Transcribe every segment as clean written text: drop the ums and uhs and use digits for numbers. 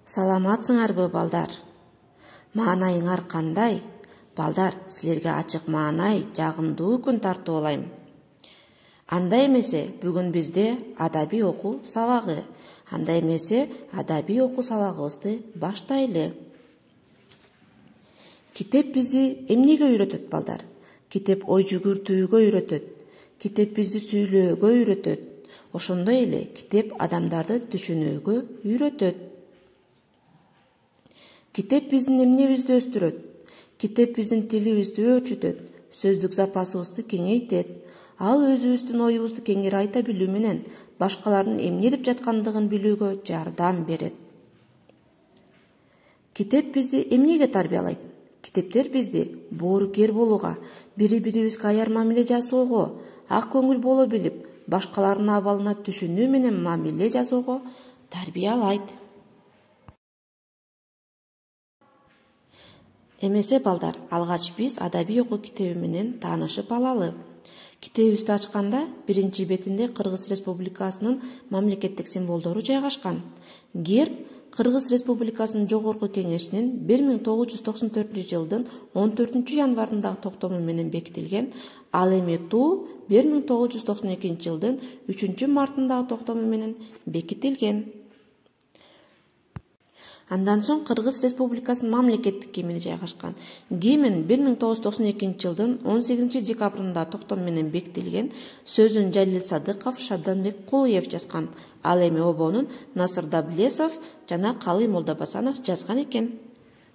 Саламатсыңарбы, балдар? Маанайыңар кандай? Балдар, силерге ачык маанай, жагымдуу күн тартып алайм. Андай эмесе, бүгүн бизде адабий окуу сабагы. Андай эмесе, адабий окуу сабагыбызды баштайлы. Китеп бизди эмнеге үйрөтөт, балдар? Китеп ой жүгүртүүгө үйрөтөт. Китеп бизди сүйлөөгө үйрөтөт. Ошондой эле китеп адамдарды түшүнүүгө үйрөтөт. Китеп биздин эмнебизди өстүрөт? Китеп биздин тилибизди өөрчүтөт, сөздүк запасыбызды кеңейтет. Ал өзүбүздүн оюбузду кеңири айта билүү менен башкалардын эмне деп жаткандыгын билүүгө жардам берет. Китеп бизди эмнеге тарбиялайт? Китептер бизди боорукер болууга, бири-бирибизге аяр мамиле жасоого, ак көңүл боло билип, башкалардын абалына түшүнүү менен мамиле жасоого тарбиялайт. Эмесе, балдар, алгач биз адабий окуу китеби менен таанышып алалы. Китебибизди ачканда биринчи бетинде Кыргыз Республикасынын мамлекеттик символдору жайгашкан. Герб Кыргыз Республикасынын жогорку кеңешинин 1994 жылдын 14 январындагы токтому менен бекитилген, ал эми туу 1992 жылдын 3 мартындагы токтому менен бекитилген. Андан соң Кыргыз Республикасынын мамлекеттик гимни жайгашкан. Гимн 1992 жылдын 18 декабрындагы токтом менен бекитилген. Сөзүн Жалил Садыков, Шабданбек Кулуев жазган. Ал эми обонун Насыр Даблесов жана Калый Молдобасанов жазган экен.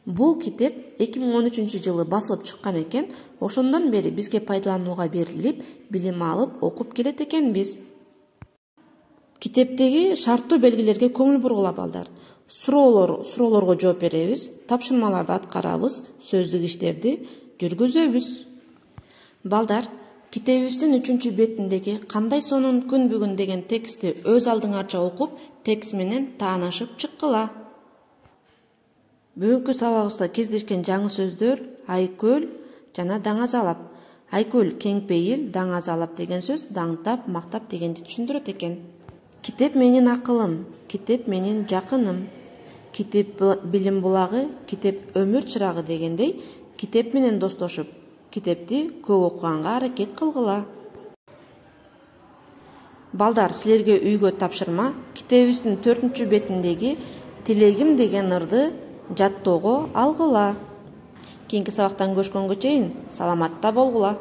Бул китеп 2013 жылы басылып чыккан экен. Ошондон бери бизге пайдаланууга берилип, билим алып, окуп келет экенбиз. Китептеги шарттуу белгилерге көңүл бургула, балдар. Суроолорго жооп беребиз, тапшырмаларды аткарабыз, сөздүк иштерди жүргүзөбүз. Балдар, китебибиздин 3 бетиндеги кандай сонун күн бүгүн деген текстти өз алдыңарча окуп, текст менен таанышып чыккыла. Бүгүнкү сабагыбызда кездешкен жаңы сөздөр айкөл жана даңазалап. Айкөл кең пейил, даңазалап деген сөз даңтап, мактап дегенди түшүндүрөт экен. Китеп менин акылым, китеп менин жакыным. Китеп билим булагы, китеп өмүр чырагы дегендей, китеп менен достошуп, китепти көп окуганга аракет кылгыла. Балдар, силерге үйгө тапшырма, китебибиздин 4 бетиндеги Тилегим деген ырды жаттоого алгыла. Кийинки сабактан көрүшкөнгө чейин саламатта болгула.